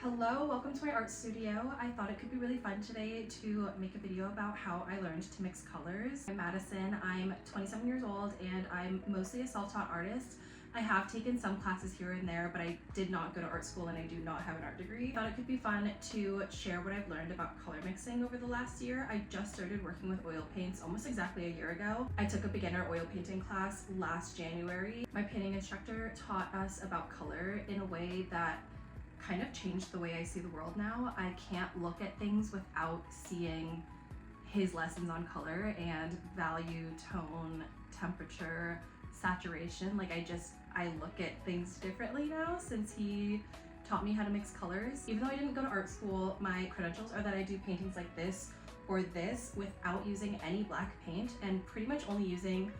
Hello, welcome to my art studio. I thought it could be really fun today to make a video about how I learned to mix colors. I'm Madison, I'm 27 years old and I'm mostly a self-taught artist. I have taken some classes here and there, but I did not go to art school and I do not have an art degree. I thought it could be fun to share what I've learned about color mixing over the last year. I just started working with oil paints almost exactly a year ago. I took a beginner oil painting class last January. My painting instructor taught us about color in a way that kind of changed the way I see the world now. I can't look at things without seeing his lessons on color and value, tone, temperature, saturation. Like I look at things differently now since he taught me how to mix colors. Even though I didn't go to art school, my credentials are that I do paintings like this or this without using any black paint and pretty much only using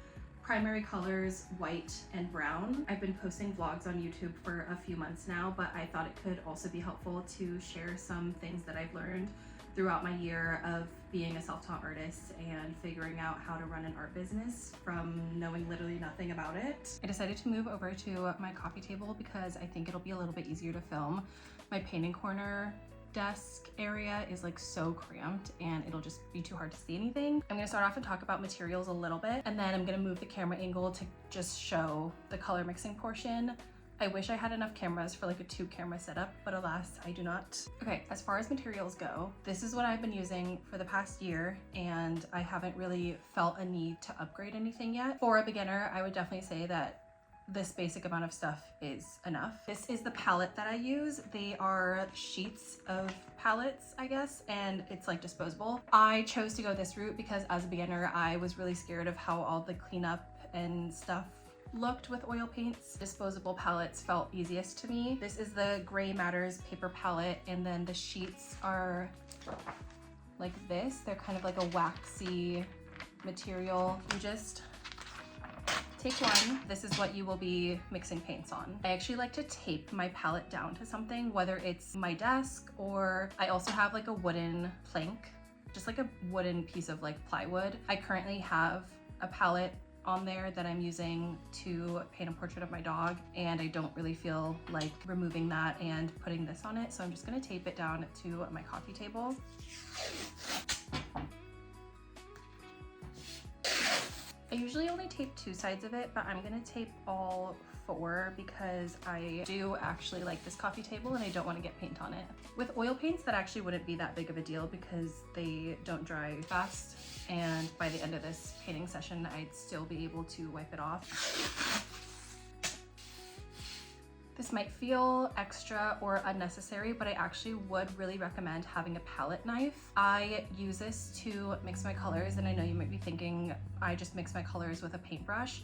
primary colors, white and brown. I've been posting vlogs on YouTube for a few months now, but I thought it could also be helpful to share some things that I've learned throughout my year of being a self-taught artist and figuring out how to run an art business from knowing literally nothing about it. I decided to move over to my coffee table because I think it'll be a little bit easier to film. My painting corner desk area is like so cramped and it'll just be too hard to see anything. I'm gonna start off and talk about materials a little bit, and then I'm gonna move the camera angle to just show the color mixing portion. I wish I had enough cameras for like a 2-camera setup, but alas, I do not. Okay, as far as materials go, this is what I've been using for the past year, and I haven't really felt a need to upgrade anything yet. For a beginner, I would definitely say that this basic amount of stuff is enough. This is the palette that I use. They are sheets of palettes, I guess, and it's like disposable. I chose to go this route because as a beginner, I was really scared of how all the cleanup and stuff looked with oil paints. Disposable palettes felt easiest to me. This is the Gray Matters paper palette, and then the sheets are like this. They're kind of like a waxy material. You just take one. This is what you will be mixing paints on. I actually like to tape my palette down to something, whether it's my desk or I also have like a wooden plank, just like a wooden piece of like plywood. I currently have a palette on there that I'm using to paint a portrait of my dog, and I don't really feel like removing that and putting this on it, so I'm just gonna tape it down to my coffee table. I usually only tape 2 sides of it, but I'm gonna tape all 4 because I do actually like this coffee table and I don't want to get paint on it. With oil paints, that actually wouldn't be that big of a deal because they don't dry fast, and by the end of this painting session, I'd still be able to wipe it off. This might feel extra or unnecessary, but I actually would really recommend having a palette knife. I use this to mix my colors, and I know you might be thinking I just mix my colors with a paintbrush,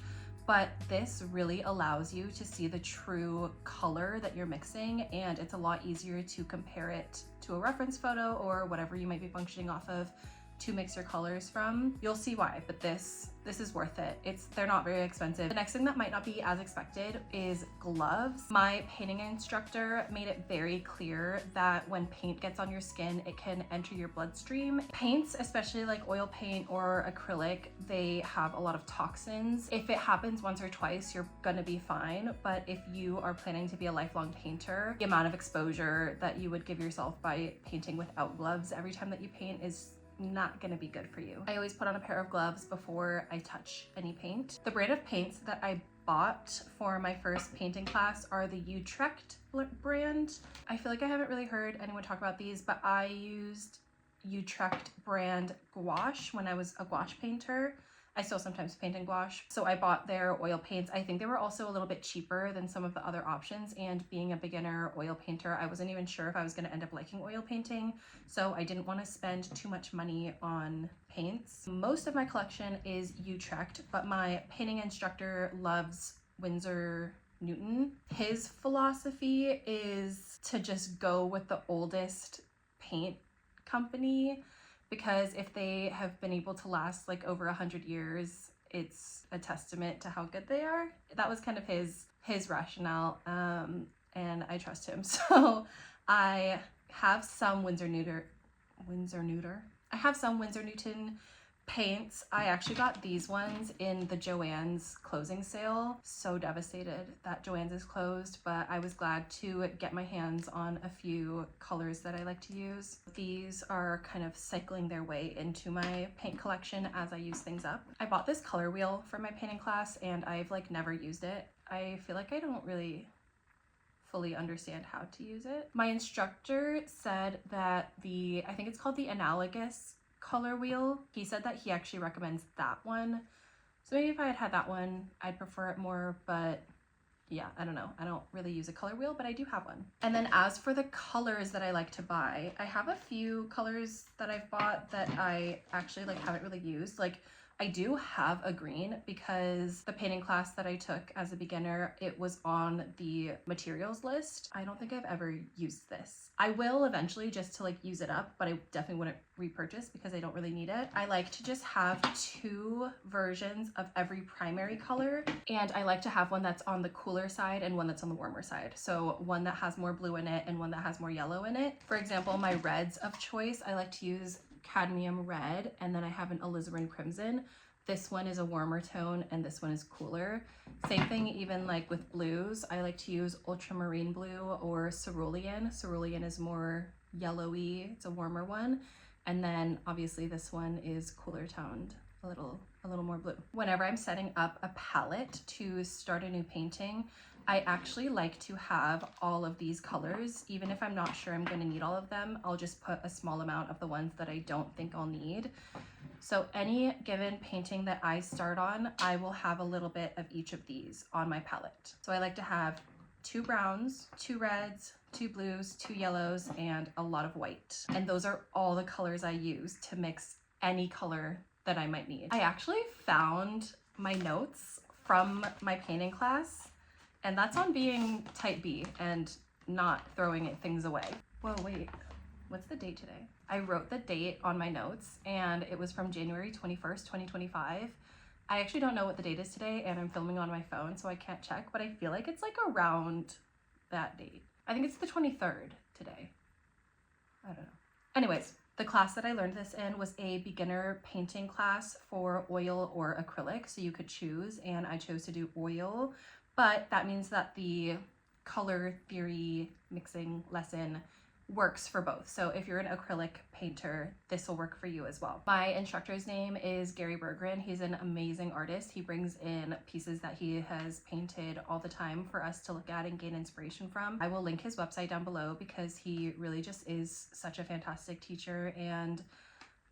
but this really allows you to see the true color that you're mixing, and it's a lot easier to compare it to a reference photo or whatever you might be functioning off of to mix your colors from. You'll see why, but this is worth it. They're not very expensive. The next thing that might not be as expected is gloves. My painting instructor made it very clear that when paint gets on your skin, it can enter your bloodstream. Paints, especially like oil paint or acrylic, they have a lot of toxins. If it happens once or twice, you're gonna be fine, but if you are planning to be a lifelong painter, the amount of exposure that you would give yourself by painting without gloves every time that you paint is not gonna be good for you. I always put on a pair of gloves before I touch any paint. The brand of paints that I bought for my first painting class are the Utrecht brand. I feel like I haven't really heard anyone talk about these, but I used Utrecht brand gouache when I was a gouache painter. I still sometimes paint in gouache. So I bought their oil paints. I think they were also a little bit cheaper than some of the other options, and being a beginner oil painter, I wasn't even sure if I was gonna end up liking oil painting, so I didn't wanna spend too much money on paints. Most of my collection is Utrecht, but my painting instructor loves Winsor Newton. His philosophy is to just go with the oldest paint company, because if they have been able to last like over 100 years, it's a testament to how good they are. That was kind of his rationale, and I trust him. So I have some Winsor Newton Paints. I actually got these ones in the Joann's closing sale. So devastated that Joann's is closed, but I was glad to get my hands on a few colors that I like to use. These are kind of cycling their way into my paint collection as I use things up. I bought this color wheel for my painting class and I've like never used it. I feel like I don't really fully understand how to use it. My instructor said that I think it's called the analogous color wheel. He said that he actually recommends that one. So maybe if I had had that one, I'd prefer it more, but yeah, I don't know. I don't really use a color wheel, but I do have one. And then as for the colors that I like to buy, I have a few colors that I've bought that I actually like haven't really used. Like I do have a green because the painting class that I took as a beginner, it was on the materials list. I don't think I've ever used this. I will eventually just to like use it up, but I definitely wouldn't repurchase because I don't really need it. I like to just have two versions of every primary color, and I like to have one that's on the cooler side and one that's on the warmer side. So one that has more blue in it and one that has more yellow in it. For example, my reds of choice, I like to use cadmium red, and then I have an alizarin crimson. This one is a warmer tone and this one is cooler. Same thing even like with blues. I like to use ultramarine blue or cerulean. Cerulean is more yellowy, it's a warmer one. And then obviously this one is cooler toned, a little more blue. Whenever I'm setting up a palette to start a new painting, I actually like to have all of these colors. Even if I'm not sure I'm going to need all of them, I'll just put a small amount of the ones that I don't think I'll need. So any given painting that I start on, I will have a little bit of each of these on my palette. So I like to have 2 browns, 2 reds, 2 blues, 2 yellows, and a lot of white. And those are all the colors I use to mix any color that I might need. I actually found my notes from my painting class, and that's on being type B and not throwing things away. Whoa, wait, what's the date today? I wrote the date on my notes and it was from January 21st, 2025. I actually don't know what the date is today and I'm filming on my phone, so I can't check, but I feel like it's like around that date. I think it's the 23rd today. I don't know. Anyways, the class that I learned this in was a beginner painting class for oil or acrylic, so you could choose, and I chose to do oil. But that means that the color theory mixing lesson works for both. So if you're an acrylic painter, this will work for you as well. My instructor's name is Gary Berggren. He's an amazing artist. He brings in pieces that he has painted all the time for us to look at and gain inspiration from. I will link his website down below because he really just is such a fantastic teacher, and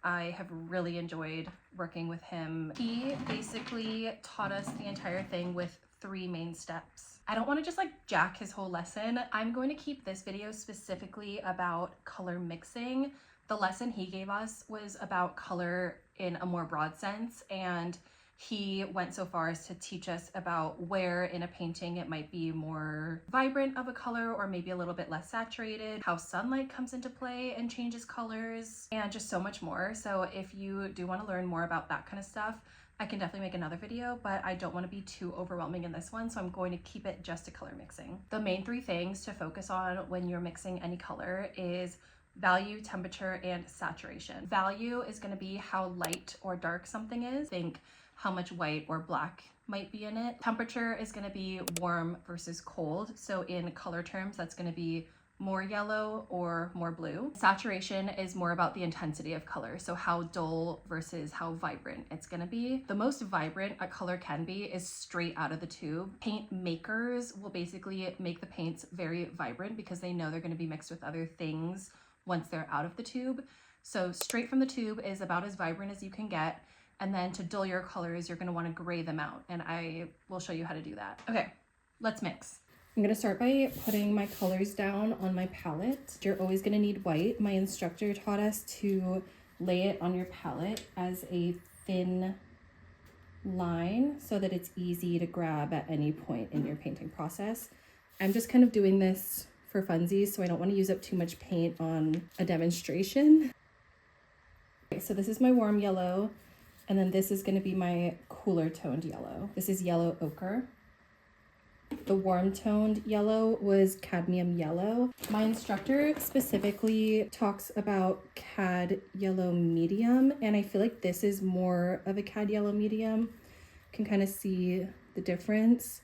I have really enjoyed working with him. He basically taught us the entire thing with 3 main steps. I don't want to just like jack his whole lesson. I'm going to keep this video specifically about color mixing. The lesson he gave us was about color in a more broad sense, and he went so far as to teach us about where in a painting it might be more vibrant of a color or maybe a little bit less saturated, how sunlight comes into play and changes colors, and just so much more. So if you do want to learn more about that kind of stuff, I can definitely make another video, but I don't want to be too overwhelming in this one, so I'm going to keep it just to color mixing. The main 3 things to focus on when you're mixing any color is value, temperature, and saturation. Value is going to be how light or dark something is. Think how much white or black might be in it. Temperature is going to be warm versus cold. So in color terms, that's going to be more yellow or more blue. Saturation is more about the intensity of color, so how dull versus how vibrant it's going to be. The most vibrant a color can be is straight out of the tube. Paint makers will basically make the paints very vibrant because they know they're going to be mixed with other things once they're out of the tube. So straight from the tube is about as vibrant as you can get, and then to dull your colors, you're going to want to gray them out, and I will show you how to do that. Okay, let's mix. I'm going to start by putting my colors down on my palette. You're always going to need white. My instructor taught us to lay it on your palette as a thin line so that it's easy to grab at any point in your painting process. I'm just kind of doing this for funsies, so I don't want to use up too much paint on a demonstration. Okay, so this is my warm yellow, and then this is going to be my cooler toned yellow. This is yellow ochre. The warm toned yellow was cadmium yellow. My instructor specifically talks about cad yellow medium, and I feel like this is more of a cad yellow medium. You can kind of see the difference.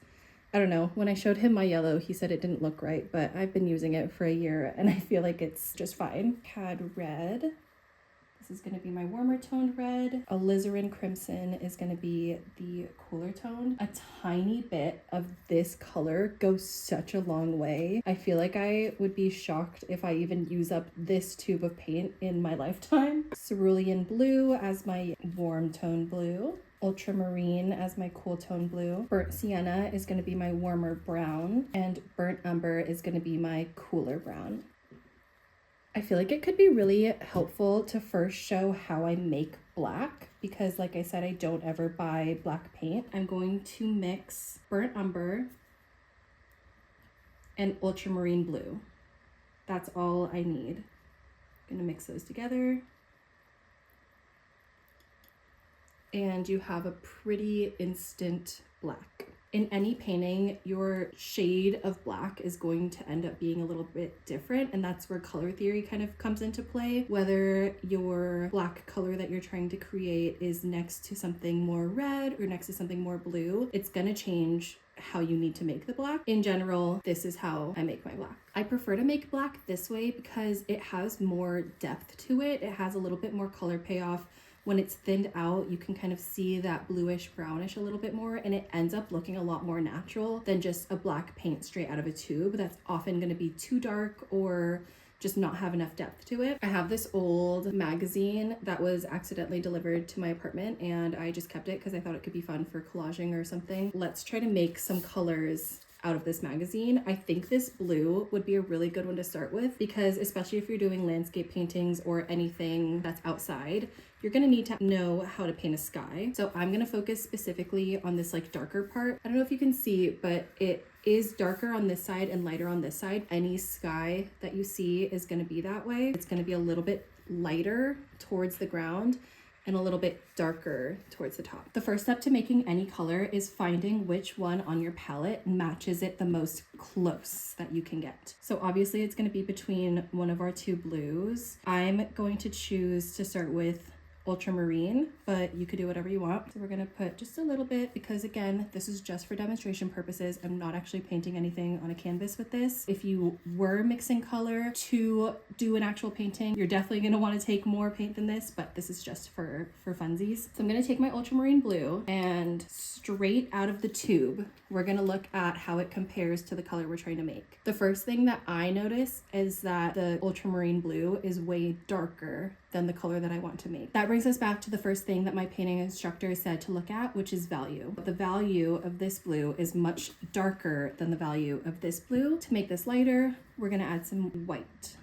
I don't know, when I showed him my yellow, he said it didn't look right, but I've been using it for a year and I feel like it's just fine. Cad red. This is going to be my warmer toned red. Alizarin crimson is going to be the cooler tone. A tiny bit of this color goes such a long way. I feel like I would be shocked if I even use up this tube of paint in my lifetime. Cerulean blue as my warm tone blue. Ultramarine as my cool tone blue. Burnt sienna is going to be my warmer brown, and burnt umber is going to be my cooler brown. I feel like it could be really helpful to first show how I make black because, like I said, I don't ever buy black paint. I'm going to mix burnt umber and ultramarine blue. That's all I need. I'm gonna mix those together. And you have a pretty instant black. In any painting, your shade of black is going to end up being a little bit different, and that's where color theory kind of comes into play. Whether your black color that you're trying to create is next to something more red or next to something more blue, it's gonna change how you need to make the black. In general, this is how I make my black. I prefer to make black this way because it has more depth to it. It has a little bit more color payoff. When it's thinned out, you can kind of see that bluish brownish a little bit more, and it ends up looking a lot more natural than just a black paint straight out of a tube that's often going to be too dark or just not have enough depth to it. I have this old magazine that was accidentally delivered to my apartment, and I just kept it because I thought it could be fun for collaging or something. Let's try to make some colors out of this magazine. I think this blue would be a really good one to start with because especially if you're doing landscape paintings or anything that's outside, you're gonna need to know how to paint a sky. So I'm gonna focus specifically on this like darker part. I don't know if you can see, but it is darker on this side and lighter on this side. Any sky that you see is gonna be that way. It's gonna be a little bit lighter towards the ground and a little bit darker towards the top. The first step to making any color is finding which one on your palette matches it the most close that you can get. So obviously it's going to be between one of our two blues. I'm going to choose to start with ultramarine, but you could do whatever you want. So we're going to put just a little bit because again, this is just for demonstration purposes. I'm not actually painting anything on a canvas with this. If you were mixing color to do an actual painting, you're definitely going to want to take more paint than this, but this is just for funsies. So I'm going to take my ultramarine blue and straight out of the tube, we're going to look at how it compares to the color we're trying to make. The first thing that I notice is that the ultramarine blue is way darker than the color that I want to make. That brings us back to the first thing that my painting instructor said to look at, which is value. The value of this blue is much darker than the value of this blue. To make this lighter, we're gonna add some white.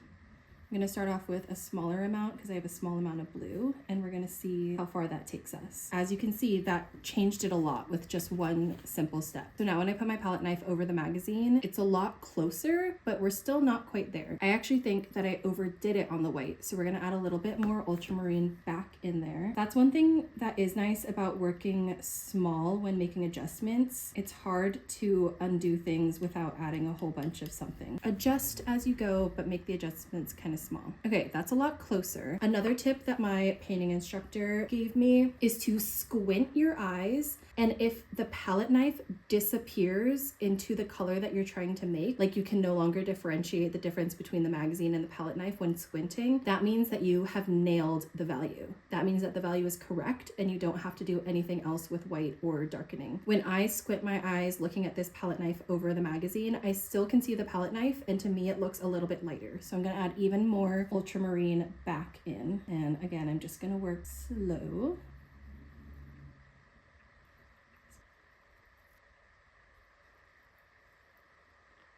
I'm gonna start off with a smaller amount because I have a small amount of blue, and we're gonna see how far that takes us. As you can see, that changed it a lot with just one simple step. So now when I put my palette knife over the magazine, it's a lot closer, but we're still not quite there. I actually think that I overdid it on the white, so we're gonna add a little bit more ultramarine back in there. That's one thing that is nice about working small when making adjustments. It's hard to undo things without adding a whole bunch of something. Adjust as you go, but make the adjustments kind of small. Okay, that's a lot closer. Another tip that my painting instructor gave me is to squint your eyes, and if the palette knife disappears into the color that you're trying to make, like you can no longer differentiate the difference between the magazine and the palette knife when squinting, that means that you have nailed the value. That means that the value is correct and you don't have to do anything else with white or darkening. When I squint my eyes looking at this palette knife over the magazine, I still can see the palette knife, and to me it looks a little bit lighter. So I'm gonna add even more ultramarine back in. And again, I'm just gonna work slow.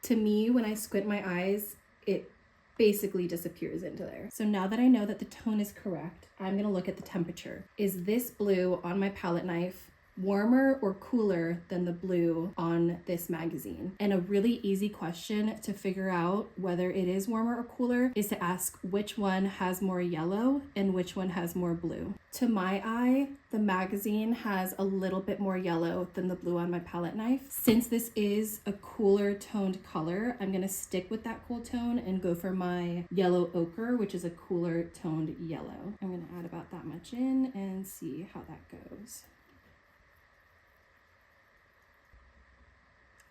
To me, when I squint my eyes, it basically disappears into there. So now that I know that the tone is correct, I'm gonna look at the temperature. Is this blue on my palette knife warmer or cooler than the blue on this magazine? And a really easy question to figure out whether it is warmer or cooler is to ask which one has more yellow and which one has more blue. To my eye, the magazine has a little bit more yellow than the blue on my palette knife. Since this is a cooler toned color, I'm gonna stick with that cool tone and go for my yellow ochre, which is a cooler toned yellow. I'm gonna add about that much in and see how that goes.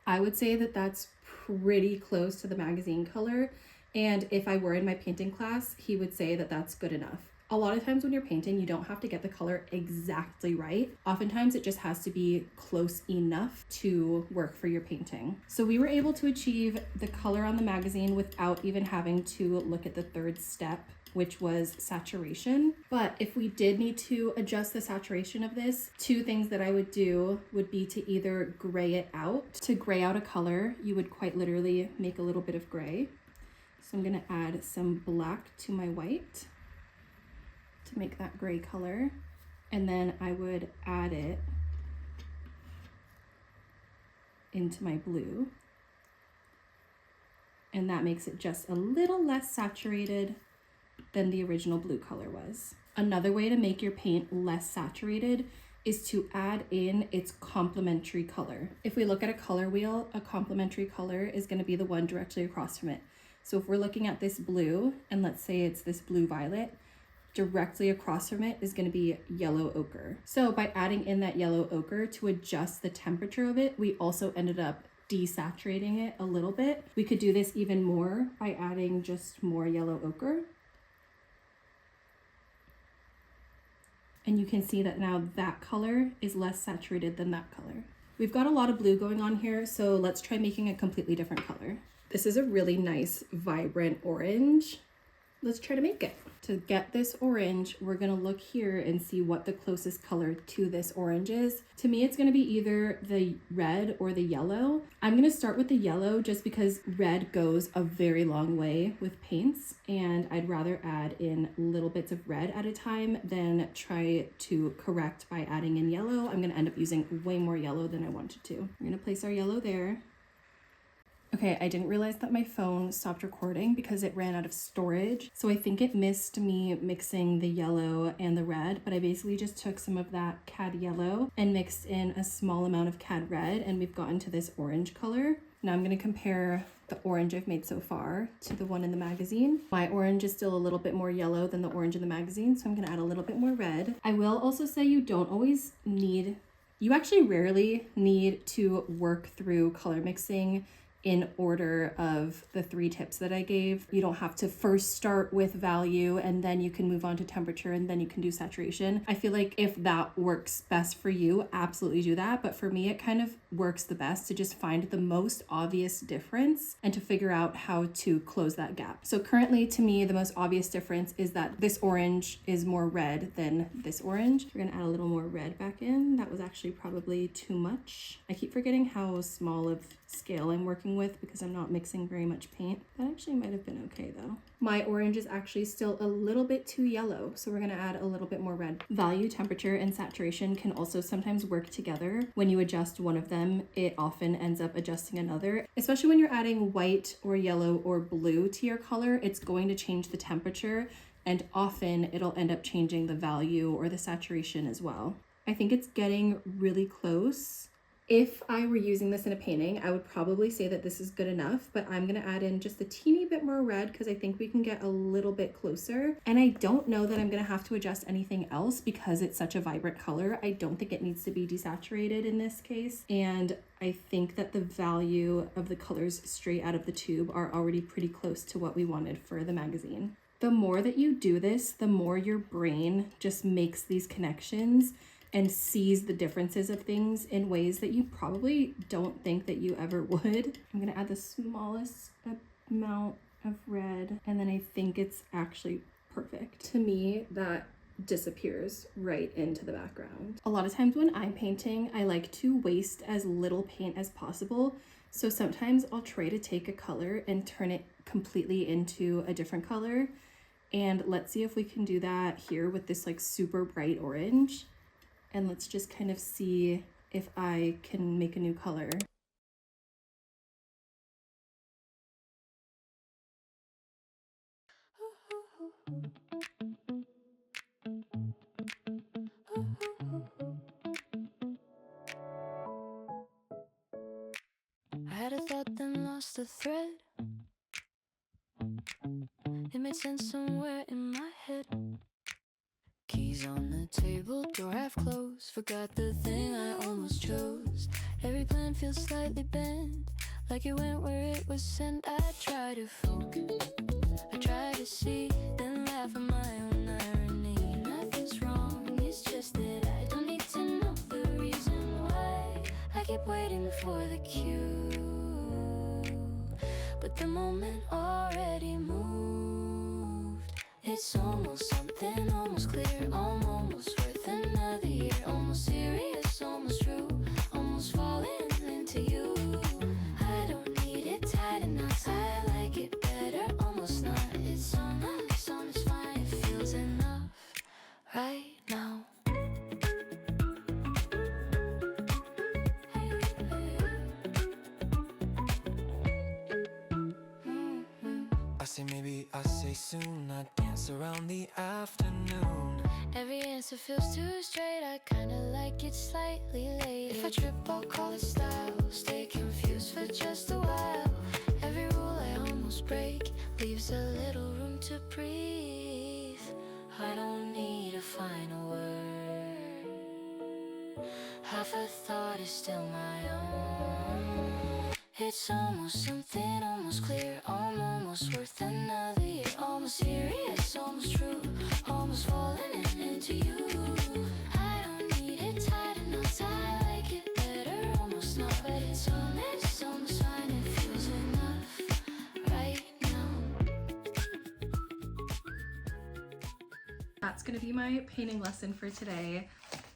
I would say that that's pretty close to the magazine color. And if I were in my painting class, he would say that that's good enough. A lot of times when you're painting, you don't have to get the color exactly right. Oftentimes it just has to be close enough to work for your painting. So we were able to achieve the color on the magazine without even having to look at the third step, which was saturation. But if we did need to adjust the saturation of this, two things that I would do would be to either gray it out. To gray out a color, you would quite literally make a little bit of gray. So I'm gonna add some black to my white to make that gray color. And then I would add it into my blue. And that makes it just a little less saturated than the original blue color was. Another way to make your paint less saturated is to add in its complementary color. If we look at a color wheel, a complementary color is going to be the one directly across from it. So if we're looking at this blue, and let's say it's this blue violet, directly across from it is going to be yellow ochre. So by adding in that yellow ochre to adjust the temperature of it, we also ended up desaturating it a little bit. We could do this even more by adding just more yellow ochre. And you can see that now that color is less saturated than that color. We've got a lot of blue going on here, so let's try making a completely different color. This is a really nice, vibrant orange. Let's try to make it. To get this orange, we're gonna look here and see what the closest color to this orange is. To me, it's gonna be either the red or the yellow. I'm gonna start with the yellow just because red goes a very long way with paints, and I'd rather add in little bits of red at a time than try to correct by adding in yellow. I'm gonna end up using way more yellow than I wanted to. We're gonna place our yellow there. Okay, I didn't realize that my phone stopped recording because it ran out of storage. So I think it missed me mixing the yellow and the red, but I basically just took some of that cad yellow and mixed in a small amount of cad red, and we've gotten to this orange color. Now I'm gonna compare the orange I've made so far to the one in the magazine. My orange is still a little bit more yellow than the orange in the magazine, so I'm gonna add a little bit more red. I will also say you actually rarely need to work through color mixing in order of the 3 tips that I gave. You don't have to first start with value and then you can move on to temperature and then you can do saturation. I feel like if that works best for you, absolutely do that. But for me, it kind of works the best to just find the most obvious difference and to figure out how to close that gap. So currently, to me, the most obvious difference is that this orange is more red than this orange. We're gonna add a little more red back in. That was actually probably too much. I keep forgetting how small of scale I'm working with because I'm not mixing very much paint. That actually might have been okay though. My orange is actually still a little bit too yellow, so we're gonna add a little bit more red. Value, temperature, and saturation can also sometimes work together. When you adjust one of them, it often ends up adjusting another. Especially when you're adding white or yellow or blue to your color, it's going to change the temperature, and often it'll end up changing the value or the saturation as well. I think it's getting really close. If I were using this in a painting, I would probably say that this is good enough, but I'm gonna add in just a teeny bit more red because I think we can get a little bit closer. And I don't know that I'm gonna have to adjust anything else because it's such a vibrant color. I don't think it needs to be desaturated in this case. And I think that the value of the colors straight out of the tube are already pretty close to what we wanted for the magazine. The more that you do this, the more your brain just makes these connections and sees the differences of things in ways that you probably don't think that you ever would. I'm gonna add the smallest amount of red, and then I think it's actually perfect. To me, that disappears right into the background. A lot of times when I'm painting, I like to waste as little paint as possible. So sometimes I'll try to take a color and turn it completely into a different color. And let's see if we can do that here with this like super bright orange. and let's just kind of see if I can make a new color. I had a thought then lost the thread. It made sense somewhere in my head. Keys on the table, door half closed. Forgot the thing I almost chose. Every plan feels slightly bent, like it went where it was sent. I try to focus, I try to see, then laugh at my own irony. Nothing's wrong, it's just that I don't need to know the reason why. I keep waiting for the cue, but the moment already moved. It's almost something, almost clear, almost worth another year. Almost serious, almost true, almost falling into you. I don't need it tight enough, I like it better, almost not. It's almost fine, it feels enough right now. I say maybe, I say soon. I dance around the afternoon. Every answer feels too straight, I kinda like it slightly late. If I trip, I'll call it style. Stay confused for just a while. Every rule I almost break leaves a little room to breathe. I don't need a final word. Half a thought is still my own. It's almost something, almost clear, almost worth another year. Almost serious, almost true, almost falling into you. I don't need it tight enough, I like it better, almost not. But it's almost fine, it feels enough right now. That's gonna be my painting lesson for today.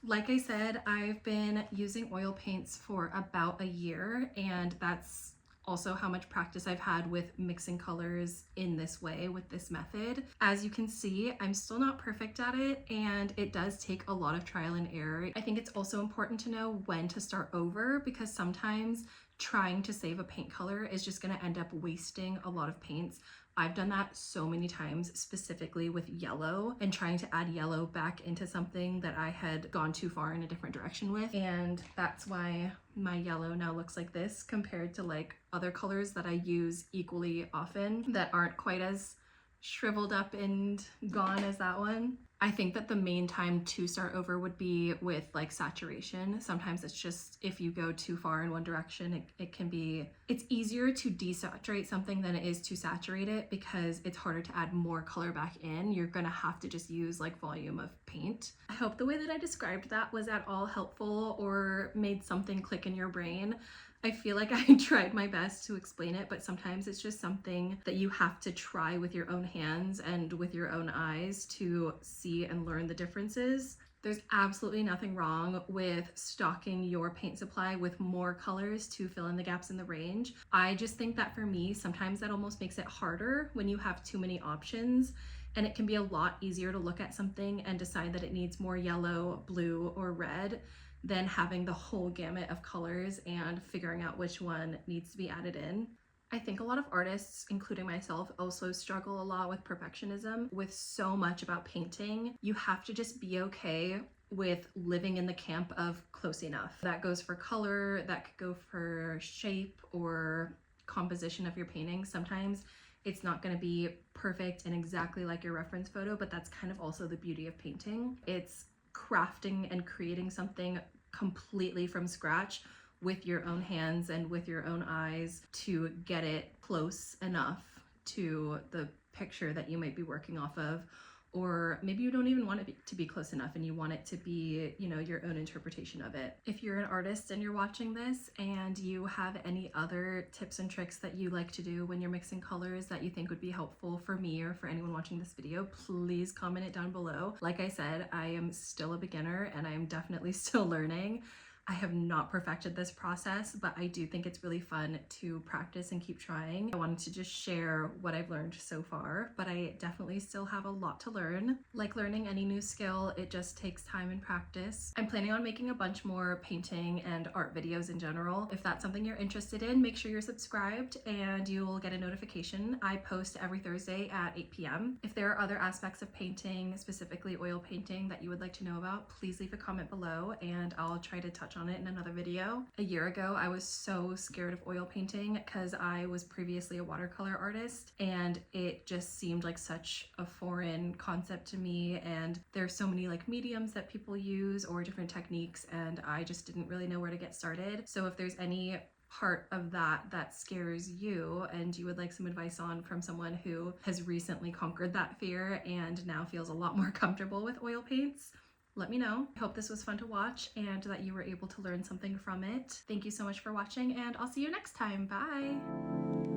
Like I said, I've been using oil paints for about a year, and that's also how much practice I've had with mixing colors in this way, with this method. As you can see, I'm still not perfect at it, and it does take a lot of trial and error. I think it's also important to know when to start over, because sometimes trying to save a paint color is just gonna end up wasting a lot of paints. I've done that so many times, specifically with yellow, and trying to add yellow back into something that I had gone too far in a different direction with. And that's why my yellow now looks like this compared to like other colors that I use equally often that aren't quite as shriveled up and gone as that one. I think that the main time to start over would be with like saturation. Sometimes it's just, if you go too far in one direction, it's easier to desaturate something than it is to saturate it, because it's harder to add more color back in. You're gonna have to just use like volume of paint. I hope the way that I described that was at all helpful or made something click in your brain. I feel like I tried my best to explain it, but sometimes it's just something that you have to try with your own hands and with your own eyes to see and learn the differences. There's absolutely nothing wrong with stocking your paint supply with more colors to fill in the gaps in the range. I just think that for me, sometimes that almost makes it harder when you have too many options, and it can be a lot easier to look at something and decide that it needs more yellow, blue, or red than having the whole gamut of colors and figuring out which one needs to be added in. I think a lot of artists, including myself, also struggle a lot with perfectionism. With so much about painting, you have to just be okay with living in the camp of close enough. That goes for color, that could go for shape or composition of your painting. Sometimes it's not going to be perfect and exactly like your reference photo, but that's kind of also the beauty of painting. It's crafting and creating something completely from scratch with your own hands and with your own eyes to get it close enough to the picture that you might be working off of. Or maybe you don't even want it to be close enough and you want it to be, you know, your own interpretation of it. If you're an artist and you're watching this and you have any other tips and tricks that you like to do when you're mixing colors that you think would be helpful for me or for anyone watching this video, please comment it down below. Like I said, I am still a beginner and I'm definitely still learning. I have not perfected this process, but I do think it's really fun to practice and keep trying. I wanted to just share what I've learned so far, but I definitely still have a lot to learn. Like learning any new skill, it just takes time and practice. I'm planning on making a bunch more painting and art videos in general. If that's something you're interested in, make sure you're subscribed and you'll get a notification. I post every Thursday at 8 p.m. If there are other aspects of painting, specifically oil painting, that you would like to know about, please leave a comment below and I'll try to touch on it in another video. A year ago, I was so scared of oil painting because I was previously a watercolor artist and it just seemed like such a foreign concept to me, and there's so many like mediums that people use or different techniques, and I just didn't really know where to get started. So if there's any part of that scares you and you would like some advice on from someone who has recently conquered that fear and now feels a lot more comfortable with oil paints, let me know. I hope this was fun to watch and that you were able to learn something from it. Thank you so much for watching, and I'll see you next time. Bye!